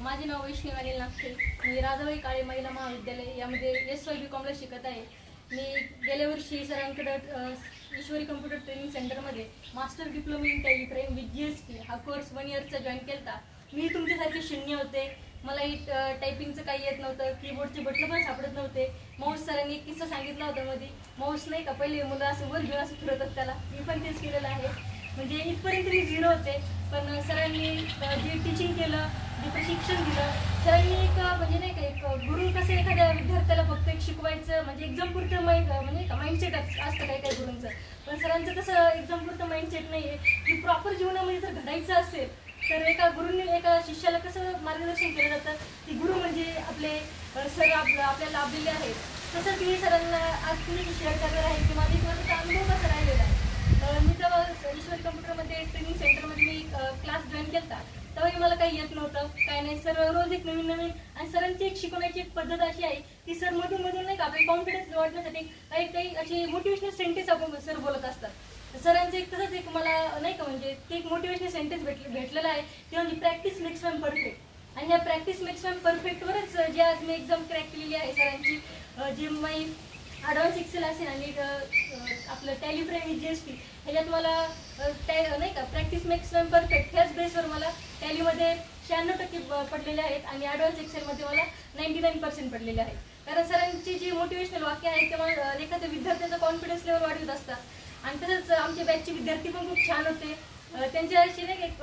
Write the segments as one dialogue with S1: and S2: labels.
S1: माझे नाव वैष्णवी अनिल नागटे. मी राजाबाई काळे महिला महाविद्यालय यामध्ये SY.B.Com ला शिकत आहे. मी गेल्या वर्षी सरांकडे ईश्वरी कम्प्युटर ट्रेनिंग सेंटरमध्ये master diploma in TallyPrime with GST हा कोर्स 1 इयरचा जॉईन केला. मी तुमच्यासारखे शून्य होते. मला टायपिंगचं काही येत नव्हतं, कीबोर्डचे बटन पण सापडत नव्हते. माऊस सरांनी एक किस्सा सांगितला होता मध्ये, माऊस नाही का पहिले मुलं असं वर घेऊन असं फिरवतात त्याला, मी पण तेच केलेलं आहे. म्हणजे इथपर्यंत मी 0 होते, पण सरांनी जे टीचिंग केलं, जे प्रशिक्षण दिलं, सरांनी एक म्हणजे नाही का एक गुरु कसं एखाद्या विद्यार्थ्याला फक्त एक शिकवायचं म्हणजे एक्झाम पुरतं म्हणजे माइंडसेट असतं काही काही गुरूंचं, पण सरांचं कसं एक्झाम पुरतं माइंडसेट नाही आहे की प्रॉपर जीवनामध्ये जर घडायचं असेल तर एका गुरूंनी एका शिष्याला कसं मार्गदर्शन केलं जातं की गुरु म्हणजे आपले सर आपल्याला लाभलेले आहेत. तसंच मी सरांना आज तुम्ही शेअर करणार आहे की माझा एक वर्षाचा अनुभव कसा राहिलेला आहे. मी जेव्हा ईश्वरी कम्प्युटरमध्ये ट्रेनिंग सेंटरमध्ये मी क्लास जॉईन केला तेव्हाही मला काही येत नव्हतं, काय नाही. सर रोज एक नवीन आणि सरांची एक शिकवण्याची एक पद्धत अशी आहे की सर मधून नाही का आपले कॉन्फिडन्स वाढण्यासाठी काही असे मोटिवेशनल सेंटेन्स आपण सर बोलत असतात. सरांचं एक तसंच एक मला नाही का म्हणजे ते एक मोटिवेशनल सेंटेन्स भेटलेलं आहे ते म्हणजे प्रॅक्टिस मेक्स मॅन परफेक्ट. आणि ह्या प्रॅक्टिस मेक्स मॅन परफेक्टवरच जे आज मी एक्झाम क्रॅक केलेली आहे सरांची, जे मी ॲडव्हान्स एक्सेल असेल आणि आपलं टेलिप्राईम GST ह्याच्यात मला नाही का प्रॅक्टिस मेक्स मॅन परफेक्ट ह्याच बेसवर मला टॅलीमध्ये 96% पडलेले आहेत आणि ॲडव्हान्स एक्सेलमध्ये मला 99% पडलेले आहेत. कारण सरांची जी मोटिवेशनल वाक्य आहे तेव्हा एखाद्या विद्यार्थ्याचा कॉन्फिडन्स लेवल वाढवत असतात. आणि तसंच आमच्या बॅचचे विद्यार्थी पण खूप छान होते. त्यांच्याशी नाही एक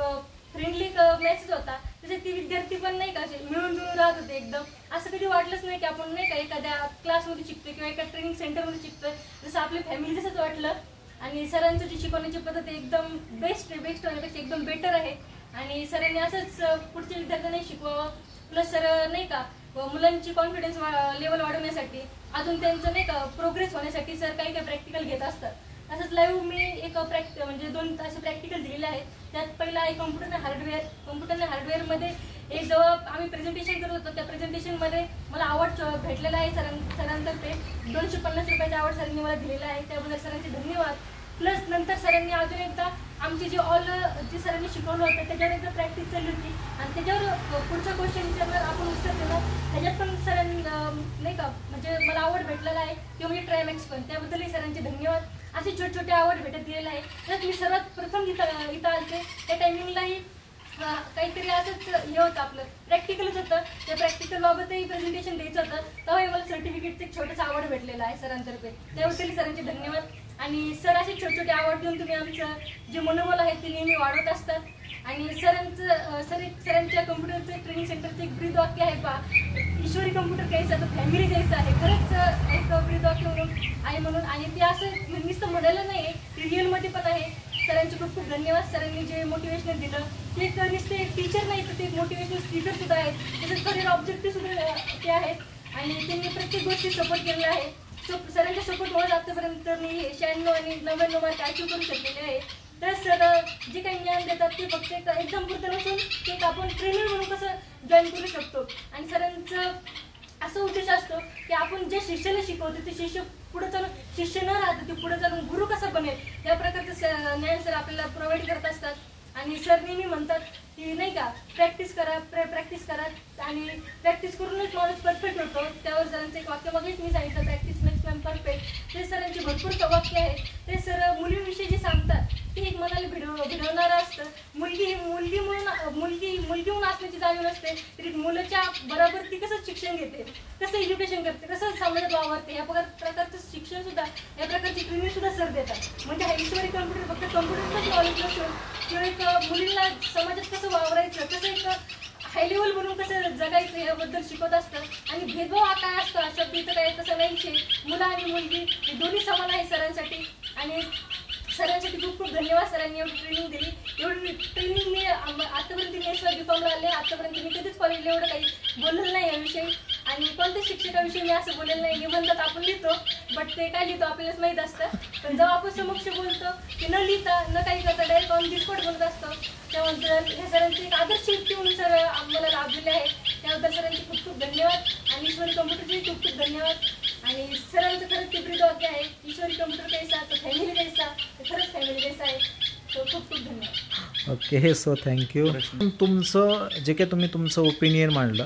S1: फ्रेंडली मॅसेज होता, तसे ती विद्यार्थी पण नाही का असे मिळून जुळून राहत होते एकदम. असं कधी वाटलंच नाही की आपण नाही का एखाद्या क्लासमध्ये शिकतोय किंवा एका ट्रेनिंग सेंटरमध्ये शिकतोय, जसं आपली फॅमिली जसंच वाटलं. आणि सरांचं जी शिकवण्याची पद्धत एकदम बेस्ट होण्यापेक्षा एकदम बेटर आहे. आणि सरांनी असंच पुढच्या विद्यार्थ्यांनाही शिकवावं. प्लस सर नाही का मुलांची कॉन्फिडन्स लेवल वाढवण्यासाठी अजून त्यांचं नाही का प्रोग्रेस होण्यासाठी सर काही प्रॅक्टिकल घेत असतात. असंच लाईव्ह मी एक म्हणजे 2 तास प्रॅक्टिकल दिलेले आहेत. त्यात पहिला आहे कम्प्युटर आणि हार्डवेअरमध्ये एक जेव्हा आम्ही प्रेझेंटेशन करत होतो त्या प्रेझेंटेशनमध्ये मला अवॉर्ड भेटलेला आहे सरांतर्फे. 250 रुपयाचा अवॉर्ड सरांनी मला दिलेला आहे, त्याबद्दल सरांचे धन्यवाद. प्लस नंतर सरांनी अजून एकदा आमची जे सरांनी शिकवलं होतं त्याच्यावर एकदा प्रॅक्टिस चालली होती आणि त्याच्यावर पुढचा क्वेश्चन विचारणार आपण उत्तर देणार. त्याच्यात पण सरांनी नाही का म्हणजे मला अवॉर्ड भेटलेला आहे किंवा म्हणजे ट्रायमॅक्स पण, त्याबद्दलही सरांचे धन्यवाद. असे छोटे छोटे अवॉर्ड भेटत गेलेले आहे. तर मी सर्वात प्रथम इथं आलते त्या टायमिंगलाही काहीतरी असंच हे होतं, आपलं प्रॅक्टिकलच होतं. त्या प्रॅक्टिकलबाबतही प्रेझेंटेशन द्यायचं होतं, तेव्हाही मला सर्टिफिकेटचं एक छोटंसं अवॉर्ड भेटलेलं आहे सरांतर्फे, त्याबद्दल सरांचे धन्यवाद. आणि सर असे छोटे छोटे अवॉर्ड देऊन तुम्ही आमचं जे मनोबल आहे ते नेहमी वाढवत असतात. आणि सरांच्या कम्प्युटरचं ट्रेनिंग सेंटरचं एक ब्रीद वाक्य आहे पहा, ईश्वरी कम्प्युटर घ्यायचं तर फॅमिली घ्यायचं आहे. खरंच एक ब्रीद वाक्य म्हणून आणि ते असं नुसतं म्हणायला नाही आहे, ते रिअलमध्ये पण आहे. सरांचे खूप खूप धन्यवाद. सरांनी जे मोटिवेशनल दिलं ते एक नुसते एक टीचर नाही तर ते एक मोटिवेशनल स्पीकर सुद्धा आहेत, तसेच करिअर ऑब्जेक्टिव्ह सुद्धा ते आहेत आणि त्यांनी प्रत्येक गोष्टी सपोर्ट केलेला आहे. सरांच्या सपोर्टमुळे आतापर्यंत मी 96 आणि 99 मार्क अचीव करू शकलेले आहे. तर सर जे काही ज्ञान देतात ते फक्त एक एक्झाम पुरतं नसून ते आपण ट्रेनर म्हणून कसं जॉईन करू शकतो. आणि सरांचं असं उद्देश असतो की आपण जे शिष्याला शिकवतो ते शिष्य पुढे चालून शिष्य न राहतं ते पुढे चालून गुरु कसा बनेल या प्रकारचं ज्ञान सर आपल्याला प्रोव्हाइड करत असतात. आणि सर नेहमी म्हणतात की नाही का प्रॅक्टिस करा आणि प्रॅक्टिस करूनच माणूस परफेक्ट होतो. त्यावर सरांचं एक वाक्य मध्येच मी सांगितलं, प्रॅक्टिस मेक्स मॅन परफेक्ट. ते सरांचे भरपूर वाक्य आहेत. ते सर मुलींविषयी जे सांगतात ते एक मनाला भिडवणारं असतं. मुलगी म्हणून असण्याची जाणीव नसते तरी मुलाच्या बरोबर ती कसं शिक्षण घेते, कसं एज्युकेशन करते, कसं समाजात वावरते या प्रकारचं शिक्षण सुद्धा या प्रकारची ट्रेनिंग सुद्धा सर देतात. म्हणजे हा ईश्वरी कम्प्युटर फक्त कम्प्युटरच नॉलेज नसून किंवा एक मुलींना समाजात कसं वावरायचं, कसं एक हाय लेवल म्हणून कसं जगायचं याबद्दल शिकवत असतं. आणि भेदभाव हा काय असतो शब्द इथं काय तसं नाहीचे, मुलं आणि मुलगी हे दोन्ही समान आहे सरांसाठी. आणि सरांसाठी खूप खूप धन्यवाद. सरांनी एवढी ट्रेनिंग दिली. एवढी ट्रेनिंग मी आतापर्यंत SY.B.Com आले, आतापर्यंत मी कधीच कॉलेजला एवढं काही बोललेलं नाही याविषयी आणि कोणत्या शिक्षकाविषयी मी असं बोललेलं नाही. निबंधात आपण लिहितो बट ते काय लिहितो आपल्यालाच माहीत असतं, पण जेव्हा आपण समक्ष बोलतो की न लिहिता न काही करता डायरेक्ट ऑन दी स्पॉट बोलत असतो, त्याबद्दल ह्या सरांचे एक आदर्श व्यक्ती म्हणून सर आम्हाला लाभलेले आहे. त्याबद्दल सरांचे खूप खूप धन्यवाद आणि ईश्वरी कम्प्युटरचे खूप खूप धन्यवाद. आणि सरांचं खरंच ते ब्रीद वाक्य आहे, ईश्वरी कम्प्युटर कैसा तो फॅमिली कैसा, तर खरंच फॅमिली कैसा आहे. तो खूप खूप धन्यवाद.
S2: Okay, so thank you. तुमचं जे काही तुम्ही तुमचं ओपिनियन मांडलं,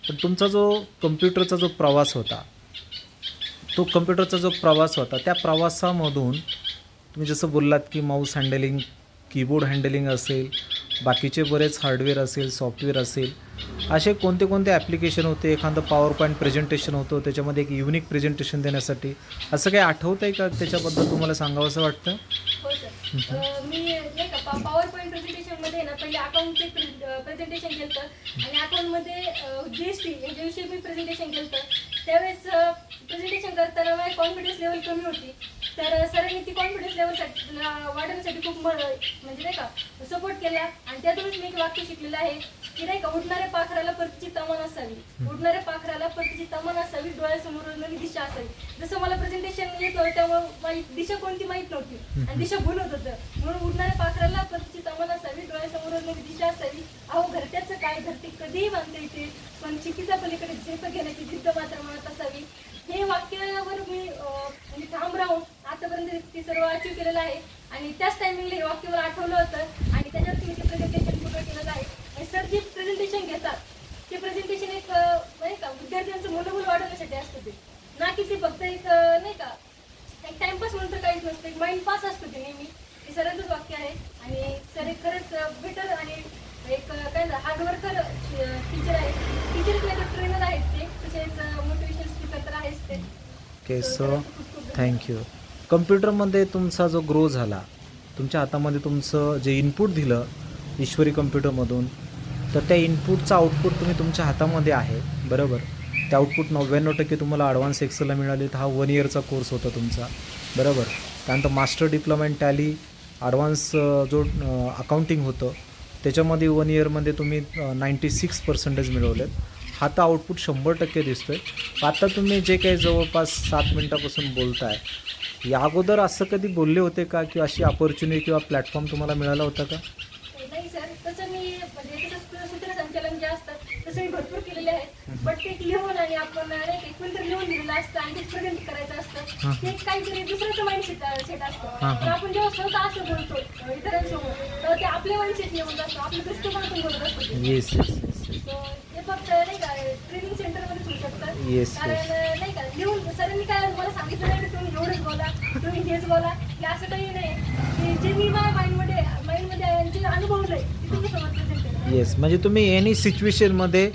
S2: पण तुमचा जो कम्प्युटरचा जो प्रवास होता, तो कम्प्युटरचा जो प्रवास होता त्या प्रवासामधून तुम्ही जसं बोललात की माऊस हँडलिंग, कीबोर्ड हँडलिंग असेल, बाकीचे बरेच हार्डवेअर असेल, सॉफ्टवेअर असेल, असे कोणते कोणते ॲप्लिकेशन होते, एखादं पॉवर पॉईंट प्रेझेंटेशन होतं त्याच्यामध्ये एक युनिक प्रेझेंटेशन देण्यासाठी, असं काही आठवतं आहे का? त्याच्याबद्दल तुम्हाला सांगावं असं वाटतं?
S1: हो सर, मी नाही का पॉवर पॉईंट प्रेझेंटेशनमध्ये ना पहिले अकाउंटचे प्रेझेंटेशन केलं होतं आणि अकाउंटमध्ये GST याच्याविषयी मी प्रेझेंटेशन केलं होतं. त्यावेळेस प्रेझेंटेशन करताना माझी कॉन्फिडन्स लेवल कमी होती, तर सरांनी ती कॉन्फिडन्स लेवलसाठी वाढवण्यासाठी खूप म्हणजे नाही का सपोर्ट केला. आणि त्यातूनच मी एक वाक्य शिकलेलं आहे की नाही का, उडणाऱ्या पाखराला परतीची तमान असावी, उडणाऱ्या पाखराला परतीची तमान असावी, डोळ्यासमोर नवी दिशा असावी. जसं मला प्रेझेंटेशन येत होतं त्यामुळे माझी दिशा कोणती माहीत नव्हती आणि दिशा भूलत होतं, म्हणून उडणाऱ्या पाखराला परतीची तमान असावी, डोळ्यासमोर नवी दिशा असावी. अहो घरट्याचं काय, घरटे कधीही बांधता येते, पण चिकीचा पलीकडे झेप घेण्याची जिद्द मात्र मनात असावी. हे वाक्यावर मी ठाम राहून आतापर्यंत ते सर्व अचीव केलेलं आहे. आणि त्याच टायमिंगला हे वाक्य मला आठवलं होतं आणि त्याच्यावरती मी ते प्रेझेंटेशन पूर्ण केलेलं आहे. आणि सर जे प्रेझेंटेशन घेतात ते प्रेझेंटेशन एक नाही का विद्यार्थ्यांचं मनोबल वाढवण्यासाठी असतं, ते ना की ते फक्त एक नाही का एक टाइमपास म्हणून तर काहीच नसतं, एक माइंड पास असतं ते नेहमी. हे सरांचंच वाक्य आहे. आणि सर एक खरंच बेटर आणि एक काय हार्डवर्कर टीचर आहे, टीचर किंवा ट्रेनर आहेत ते, तसेच मोटिवेशन स्पीकर तर आहेच ते.
S2: Okay, so thank you. कम्प्युटरमध्ये तुमचा जो ग्रो झाला, तुमच्या हातामध्ये तुमचं जे इनपुट दिलं ईश्वरी कम्प्युटरमधून, तर त्या इनपुटचं आउटपुट तुम्ही तुमच्या हातामध्ये आहे, बरोबर. ते आउटपुट 99% तुम्हाला ॲडव्हान्स एक्सेलला मिळाले. तर हा 1 इयरचा कोर्स होता तुमचा, बरोबर. त्यानंतर master diploma in tally advance जो अकाउंटिंग होतं त्याच्यामध्ये 1 इयरमध्ये तुम्ही 96% मिळवलेत. हा तर आउटपुट 100% दिसतो आहे. आता तुम्ही जे काही जवळपास 7 मिनटापासून बोलताय, या अगोदर असं कधी बोलले होते का, की अशी अपॉर्च्युनिटी किंवा प्लॅटफॉर्म तुम्हाला मिळाला होता का?
S1: नाही सर, तसं मी म्हणजे तसं सूत्रसंचालन जे असतं तसं मी भरपूर केलेले आहे. बट ते लिहून आणि आपण नाही कोणतं लिहून दिलेलं असतं आणि ते प्रेझेंट करायचं असतं, ते काहीतरी दुसऱ्याचं माइंडसेट असतं. तर आपण जेव्हा स्वतः असं बोलतो इतरांसमोर, तर ते आपल्या माइंडसेट येऊन असतं, आपल्या दृष्टिकोनातून बोलत असतं.
S2: येस येस
S1: ते फक्त नाही का ट्रेनिंग सेंटरमध्येच होऊ शकतं.
S2: येस.
S1: कारण नाही का लिहून सरांनी काय मला सांगितलं नाही की तुम्ही एवढंच बोला, तुम्ही हेच बोला, की असं काही नाही. की जे मी माझ्या माइंडमध्ये जे अनुभवलंय ते तुमच्यासमोर प्रेझेंट केलं.
S2: येस, म्हणजे तुम्ही एनी सिच्युएशनमध्ये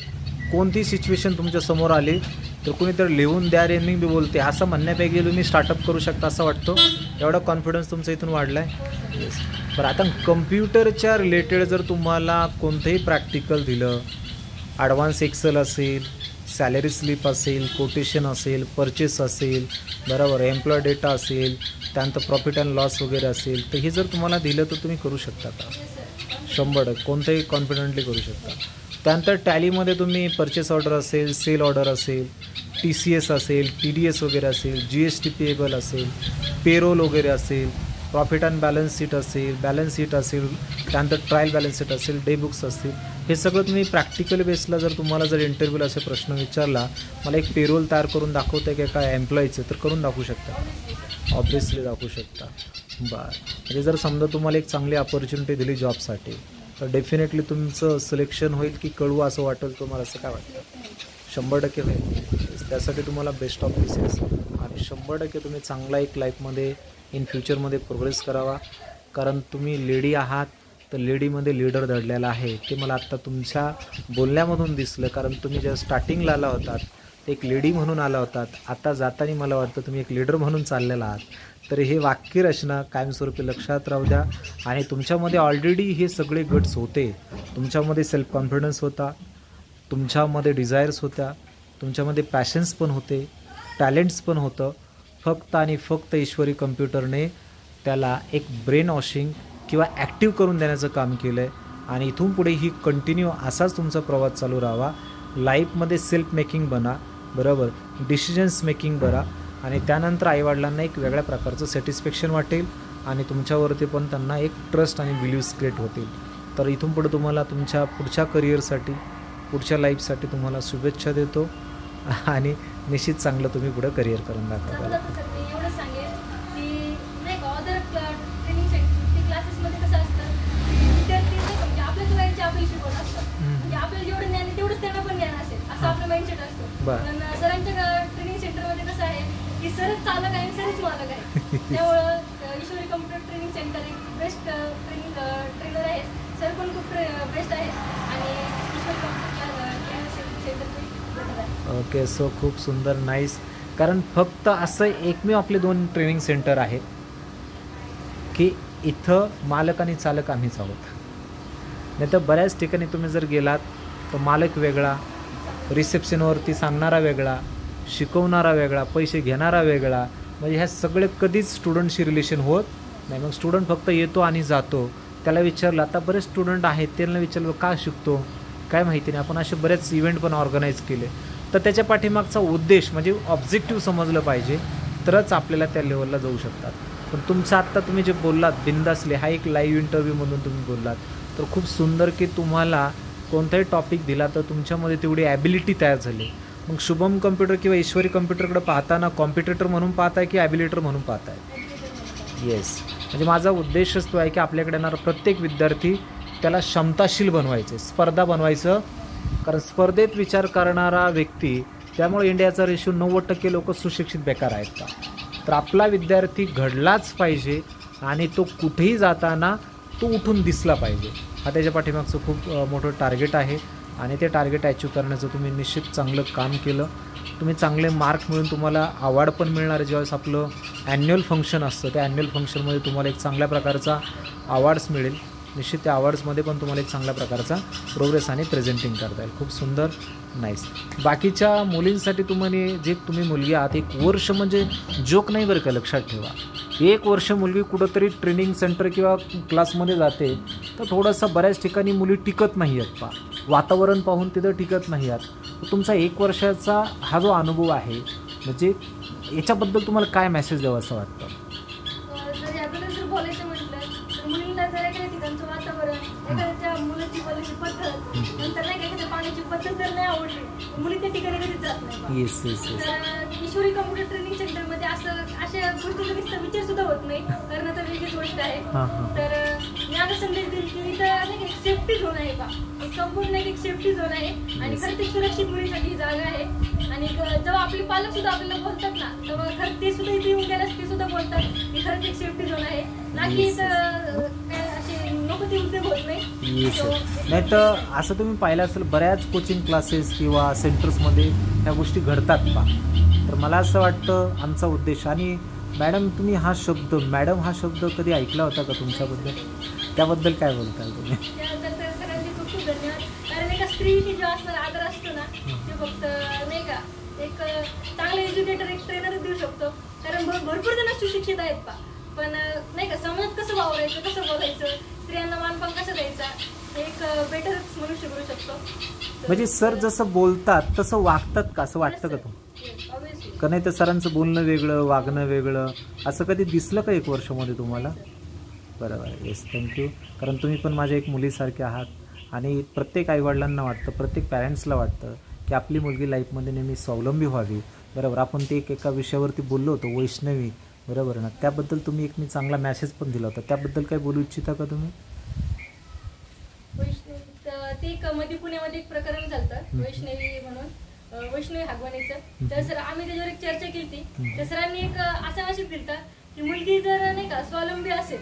S2: कोणती सिच्युएशन तुमच्या समोर आली तर कुणीतरी लिहून द्या रे मी बोलते असं म्हणण्यापैकी तुम्ही स्टार्टअप करू शकता असं वाटतं. एवढा कॉन्फिडन्स तुमचा इथून वाढला आहे. येस. बरं, आता कम्प्युटरच्या रिलेटेड जर तुम्हाला कोणतंही प्रॅक्टिकल दिलं, ॲडव्हान्स एक्सेल असेल, सॅलरी स्लिप असेल, कोटेशन असेल, परचेस असेल, बरोबर, एम्प्लॉय डेटा असेल, त्यानंतर प्रॉफिट अँड लॉस वगैरे असेल, तर हे जर तुम्हाला दिलं तर तुम्ही करू शकता का? 100% कोणतंही कॉन्फिडेंटली करू शकता. त्यानंतर टॅलीमध्ये तुम्ही परचेस ऑर्डर असेल, सेल ऑर्डर असेल, TCS असेल, TDS वगैरे असेल, GST पेएबल असेल, पेरोल वगैरे असेल, प्रॉफिट अँड बॅलन्स शीट असेल, त्यानंतर ट्रायल बॅलन्स शीट असेल, डे बुक्स असतील, हे सगळं तुम्ही प्रॅक्टिकल बेसला जर तुम्हाला जर इंटरव्ह्यूला असे प्रश्न विचारला, मला एक पेरोल तयार करून दाखवतं की काय एम्प्लॉईचं, तर करून दाखवू शकता, ऑब्वियसली दाखवू शकता. बरं, म्हणजे जर समजा तुम्हाला एक चांगली अपॉर्च्युनिटी दिली जॉबसाठी, तर डेफिनेटली तुमचं सिलेक्शन होईल की कळू असं वाटेल तुम्हाला, असं काय वाटतं? 100% होईल. त्यासाठी तुम्हाला बेस्ट ऑफ विशेस आणि 100% तुम्ही चांगला एक लाईफमध्ये इन फ्युचरमध्ये प्रोग्रेस करावा. कारण तुम्ही लेडी आहात, तर लेडीमध्ये लीडर दडलेला आहे, ते मला आत्ता तुमच्या बोलण्यामधून दिसलं. कारण तुम्ही जेव्हा स्टार्टिंगला आला होतात ते एक लेडी म्हणून आला होतात, आता जाताना मला वाटतं तुम्ही एक लीडर म्हणून चाललेला आहात. तर हे वाक्यरचना कायमस्वरूपी लक्षात राहू द्या. आणि तुमच्यामध्ये ऑलरेडी हे सगळे गट्स होते, तुमच्यामध्ये सेल्फ कॉन्फिडन्स होता, तुमच्यामध्ये डिझायर्स होत्या, तुमच्यामध्ये पॅशन्स पण होते, टॅलेंट्स पण होतं. फक्त आणि फक्त ईश्वरी कम्प्युटरने त्याला एक ब्रेन वॉशिंग किंवा ॲक्टिव्ह करून देण्याचं काम केलं आहे. आणि इथून पुढे ही कंटिन्यू असाच तुमचा प्रवास चालू राहावा. लाईफमध्ये सेल्फ मेकिंग बना, बरोबर, डिसिजन्स मेकिंग बरा. आणि त्यानंतर आईवडिलांना एक वेगळ्या प्रकारचं सॅटिस्फॅक्शन वाटेल आणि तुमच्यावरती पण त्यांना एक ट्रस्ट आणि बिलीव्स क्रिएट होतील. तर इथून पुढे तुम्हाला तुमच्या पुढच्या करिअरसाठी, पुढच्या लाईफसाठी तुम्हाला शुभेच्छा देतो आणि निश्चित चांगलं तुम्ही पुढे करिअर करून दाखवा.
S1: एवढं सांगेल की नाही का अदर ट्रेनिंग क्लासेसमध्ये कसं असतं, विद्यार्थी
S2: बरं.
S1: पण सरांच्या ट्रेनिंग सेंटरमध्ये कसं आहे की सरच चालक आहे आणि सरच मालक आहे. त्यामुळं ईश्वरी कम्प्युटर ट्रेनिंग सेंटर एक बेस्ट ट्रेनर आहे. सर पण खूप बेस्ट आहे आणि Ishwari computer training centre
S2: okay, so खूप सुंदर, नाईस. कारण फक्त असं एकमेव आपले 2 ट्रेनिंग सेंटर आहेत की इथं मालक आणि चालक आम्हीच आहोत. नाही तर बऱ्याच ठिकाणी तुम्ही जर गेलात तर मालक वेगळा, रिसेप्शनवरती सांगणारा वेगळा, शिकवणारा वेगळा, पैसे घेणारा वेगळा. म्हणजे ह्या सगळे कधीच स्टुडंटशी रिलेशन होत नाही. मग स्टुडंट फक्त येतो आणि जातो. त्याला विचारलं, आता बरेच स्टुडंट आहेत त्यांना विचारलं का शिकतो काय माहिती नाही. आपण असे बरेच इव्हेंट पण ऑर्गनाईज केले. तर त्याच्या पाठीमागचा उद्देश म्हणजे ऑब्जेक्टिव्ह समजलं पाहिजे, तरच आपल्याला त्या लेवलला जाऊ शकतात. पण तुमचं आत्ता तुम्ही जे बोललात बिंदासले, हा एक लाईव्ह इंटरव्ह्यू म्हणून तुम्ही बोललात, तर खूप सुंदर की तुम्हाला कोणताही टॉपिक दिला तर तुमच्यामध्ये तेवढी ॲबिलिटी तयार झाली. मग शुभम कम्प्युटर किंवा ईश्वरी कम्प्युटरकडे पाहताना कॉम्पिटिटर म्हणून पाहताय की ॲबिलिटर म्हणून पाहताय? येस. म्हणजे माझा उद्देशच तो आहे की आपल्याकडे येणारा प्रत्येक विद्यार्थी त्याला क्षमताशील बनवायचे, स्पर्धा बनवायचं. कारण स्पर्धेत विचार करणारा व्यक्ती, त्यामुळे इंडियाचा रेशो 90% लोक सुशिक्षित बेकार आहेत का. तर आपला विद्यार्थी घडलाच पाहिजे आणि तो कुठेही जाताना तो उठून दिसला पाहिजे. हा त्याच्या पाठीमागचं खूप मोठं टार्गेट आहे आणि ते टार्गेट अचीव करण्याचं तुम्ही निश्चित चांगलं काम केलं. तुम्ही चांगले मार्क मिळून तुम्हाला अवॉर्ड पण मिळणार आहे. ज्यावेळेस आपलं ॲन्युअल फंक्शन असतं त्या ॲन्युअल फंक्शनमध्ये तुम्हाला एक चांगल्या प्रकारचा अवॉर्ड्स मिळेल. निश्चित त्या अवॉर्ड्समध्ये पण तुम्हाला एक चांगल्या प्रकारचा प्रोग्रेस आणि प्रेझेंटिंग करता येईल. खूप सुंदर, नाईस. बाकीच्या मुलींसाठी जे तुम्ही मुलगी आहात, 1 वर्ष म्हणजे जोक नाही बरं का, लक्षात ठेवा. 1 वर्ष मुलगी कुठंतरी ट्रेनिंग सेंटर किंवा क्लासमध्ये जाते तर थोडंसं बऱ्याच ठिकाणी मुली टिकत नाही आहेत. वातावरण पाहून तिथं टिकत नाही आहेत. तुमचा 1 वर्षाचा हा जो अनुभव आहे, म्हणजे याच्याबद्दल तुम्हाला काय मेसेज द्यावं असं वाटतं?
S1: जर बोलायचं म्हटलं तर मुलींना जर एखाद्या ठिकाणचं वातावरण, एखाद्या मुलाची बोलायची पद्धत, नंतर नाही का एखाद्या पाण्याची पद्धत जर नाही आवडली, मुली त्या ठिकाणी कधीच जात नाही.
S2: Yes yes yes.
S1: तर ईश्वरी कम्प्युटर ट्रेनिंग सेंटरमध्ये अशा गोष्टीचा नुसता विचार सुद्धा होत नाही, कारण आता वेगळीच गोष्ट आहे. तर मी आता संदेश देईल की इथं नाही एक सेफ्टी झोन आहे का, एक संपूर्ण एक सेफ्टी झोन आहे आणि खरं ते सुरक्षित मुलीसाठी ही जागा आहे. आणि जेव्हा आपले पालक सुद्धा आपल्याला बोलतात ना, तेव्हा खरं ते सुद्धा इथे येऊन गेल्यास ते सुद्धा बोलतात की खरंच एक सेफ्टी झोन आहे, ना की इथं असे नको ते उद्योग होत नाही.
S2: नाही तर असं तुम्ही पाहिलं असेल बऱ्याच कोचिंग क्लासेस किंवा सेंटर्समध्ये ह्या गोष्टी घडतात पा. तर मला असं वाटतं आमचा उद्देश, आणि मॅडम तुम्ही हा शब्द, मॅडम हा शब्द कधी ऐकला होता का तुमच्याबद्दल? त्याबद्दल काय बोलताल तुम्ही?
S1: त्याबद्दल सगळ्यांचे खूप खूप धन्यवाद. कारण एका स्त्रीशी जो असणारा आदर असतो ना, ते फक्त नाही का एक चांगला एज्युकेटर, एक ट्रेनर देऊ शकतो. कारण भरपूर जण सुशिक्षित आहेत पा, पण नाही का समाजात कसं वावरायचं, कसं बोलायचं, स्त्रियांना मानपान कसं द्यायचा, एक बेटरच मनुष्य करू शकतो.
S2: म्हणजे सर जसं बोलतात तसं वागतात का, असं वाटतं का तुम्हाला? का नाही तर सरांचं बोलणं वेगळं, वागणं वेगळं, असं कधी दिसलं का 1 वर्षामध्ये तुम्हाला? बरोबर, येस, थँक्यू. कारण तुम्ही पण माझ्या एक मुलीसारखे आहात आणि प्रत्येक आईवडिलांना वाटतं, प्रत्येक पॅरेंट्सला वाटतं की आपली मुलगी लाईफमध्ये नेहमी स्वावलंबी व्हावी. बरोबर, आपण ते एका विषयावरती बोललो होतो, वैष्णवी, बरोबर ना, त्याबद्दल तुम्ही एक मी चांगला मेसेज पण दिला होता, त्याबद्दल काय बोलू इच्छिता का तुम्ही?
S1: ते एक मध्ये पुण्यामध्ये एक प्रकरण झालं वैष्णवी म्हणून, वैष्णवी हागवानीचं. तर सर आम्ही त्याच्यावर एक चर्चा केली. तर सरांनी एक असा मेसेज दिला की मुलगी जर नाही का स्वावलंबी असेल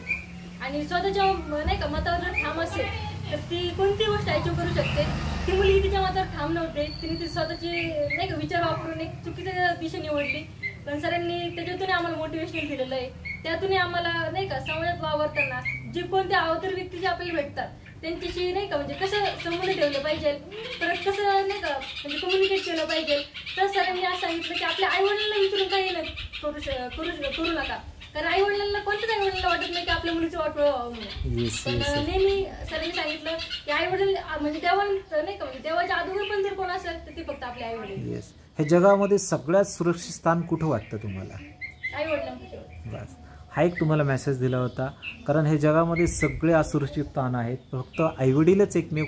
S1: आणि स्वतःच्या नाही का मतावर ठाम असेल तर ती कोणती गोष्ट अचीव करू शकते. ती मुलगी तिच्या मतावर ठाम नव्हते, तिने ती स्वतःचे नाही का विचार वापरून एक चुकीच्या दिशा निवडली. पण सरांनी त्याच्यातून आम्हाला मोटिवेशन दिलेलं आहे. त्यातून आम्हाला नाही का समाजात वावरताना जे कोणते अवतार व्यक्ती जे आपल्याला भेटतात त्यांच्याशी नाही का म्हणजे कसं संबंध ठेवलं पाहिजे, परत कसं नाही का म्हणजे कम्युनिकेट केलं पाहिजे. तर सरांनी असं सांगितलं की आपल्या आईवडिलांना विचारून काही करू नका. कारण आईवडिलांना कोणत्याच आईवडिलांना वाटत नाही की आपल्या मुलीचं वाटोळं व्हावं म्हणून. पण नेहमी सरांनी सांगितलं की आईवडील म्हणजे देवा नाही का म्हणजे देवाच्या अगोदर पण जर कोण असेल तर ते फक्त आपले आईवडील.
S2: हे जगामध्ये सगळ्यात सुरक्षित स्थान कुठं वाटतं तुम्हाला?
S1: आईवडिलांना.
S2: बस, हा एक तुम्हाला मेसेज दिला होता. कारण हे जगामध्ये सगळे असुरक्षित स्थान आहेत, फक्त आईवडीलच एकमेव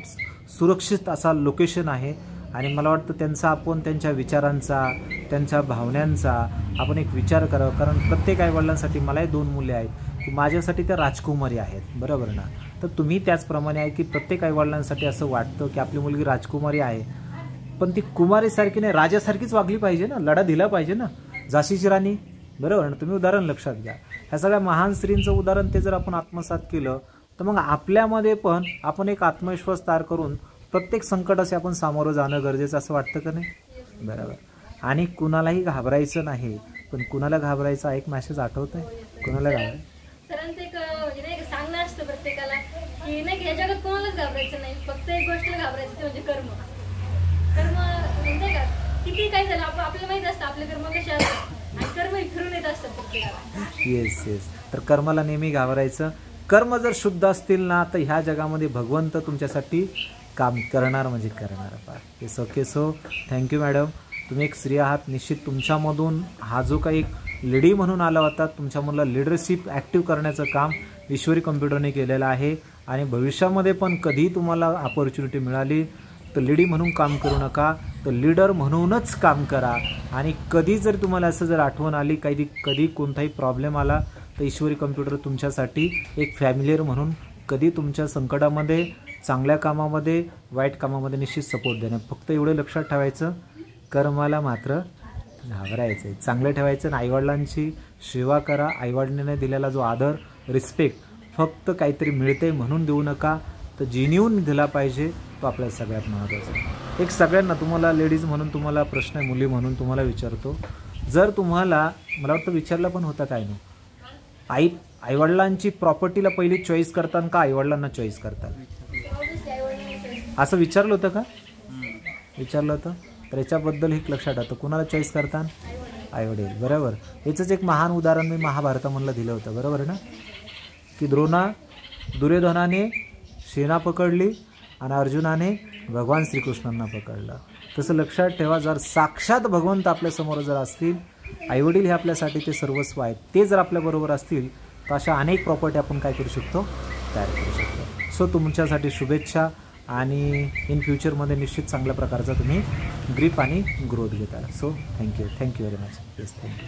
S2: सुरक्षित असा लोकेशन आहे. आणि मला वाटतं त्यांचा आपण त्यांच्या विचारांचा, त्यांच्या भावनांचा आपण एक विचार करावा. कारण प्रत्येक आईवडिलांसाठी, मलाही 2 मुले आहेत की माझ्यासाठी त्या राजकुमारी आहेत, बरोबर ना. तर तुम्ही त्याचप्रमाणे आहे की प्रत्येक आईवडिलांसाठी असं वाटतं की आपली मुलगी राजकुमारी आहे. पण ती कुमारीसारखी नाही, राजासारखीच वागली पाहिजे ना, लढा दिला पाहिजे ना, झाशीची राणी, बरोबर ना. तुम्ही उदाहरण लक्षात घ्या, ह्या सगळ्या महान स्त्रींचं उदाहरण ते जर आपण आत्मसात केलं तर मग आपल्यामध्ये पण आपण एक आत्मविश्वास तयार करून प्रत्येक संकटाशी आपण सामोरं जाणं गरजेचं असं वाटतं का नाही? बरोबर. आणि कुणालाही घाबरायचं नाही, पण कुणाला घाबरायचा एक मॅसेज आठवत आहे? कुणाला घाबरायचं?
S1: सरांचं एक म्हणजे नाही सांगणं असतं प्रत्येकाला की नाही या जगात कोणालाच घाबरायचं नाही, फक्त एक गोष्टीला घाबरायचं ते म्हणजे कर्म. कर्म म्हणजे का किती काय झालं आपल्याला माहित असतं आपले कर्म कसे असतात आणि कर्म फिरून येत असतात प्रत्येकाला.
S2: Yes yes. तर कर्माला नेहमी घाबरायचं. कर्म जर शुद्ध असतील ना तर ह्या जगामध्ये भगवंत तुमच्यासाठी काम करणार म्हणजे करणार. पा सो थँक्यू मॅडम. तुम्ही एक स्त्री आहात, निश्चित तुमच्यामधून हा जो काही एक लेडी म्हणून आला होता, तुमच्यामधला लिडरशिप ॲक्टिव्ह करण्याचं काम ईश्वरी कम्प्युटरने केलेलं आहे. आणि भविष्यामध्ये पण कधी तुम्हाला अपॉर्च्युनिटी मिळाली तर लेडी म्हणून काम करू नका, तर लीडर म्हणूनच काम करा. आणि कधी जर तुम्हाला असं जर आठवण आली, कधी कोणताही प्रॉब्लेम आला तर ईश्वरी कम्प्युटर तुमच्यासाठी एक फॅमिलियर म्हणून कधी तुमच्या संकटामध्ये, चांगल्या कामामध्ये, वाईट कामामध्ये निश्चित सपोर्ट देणार. फक्त एवढं लक्षात ठेवायचं, कर्माला मात्र घाबरायचं आहे. चांगलं ठेवायचं आणि आईवडिलांची सेवा करा. आईवडिलांनी दिलेला जो आदर, रिस्पेक्ट फक्त काहीतरी मिळते म्हणून देऊ नका, तर जेन्युइन दिला पाहिजे, तो आपल्याला सगळ्यात महत्त्वाचा आहे. एक सगळ्यांना तुम्हाला लेडीज म्हणून तुम्हाला प्रश्न आहे, मुली म्हणून तुम्हाला विचारतो. जर तुम्हाला, मला वाटतं विचारला पण होता काय नाही, आईवडिलांची प्रॉपर्टीला पहिली चॉईस करतात का आईवडिलांना चॉईस करतात? असं विचारलं होतं का? विचारलं होतं. तर याच्याबद्दल एक लक्षात येतं, कुणाला चॉईस करतात? आईवडील. बरोबर. याचंच एक महान उदाहरण मी महाभारतामधलं दिलं होतं, बरोबर आहे ना, की दुर्योधनाने सेना पकडली आणि अर्जुनाने भगवान श्रीकृष्णांना पकडलं. तसं लक्षात ठेवा, जर साक्षात भगवंत आपल्यासमोर जर असतील, आईवडील हे आपल्यासाठी ते सर्वस्व आहेत, ते जर आपल्याबरोबर असतील तर अशा अनेक प्रॉपर्टी आपण काय करू शकतो? तयार करू शकतो. सो तुमच्यासाठी शुभेच्छा आणि इन फ्युचरमध्ये निश्चित चांगल्या प्रकारचा तुम्ही ग्रीप आणि ग्रोथ घेता. So thank you very much. Yes, thank you.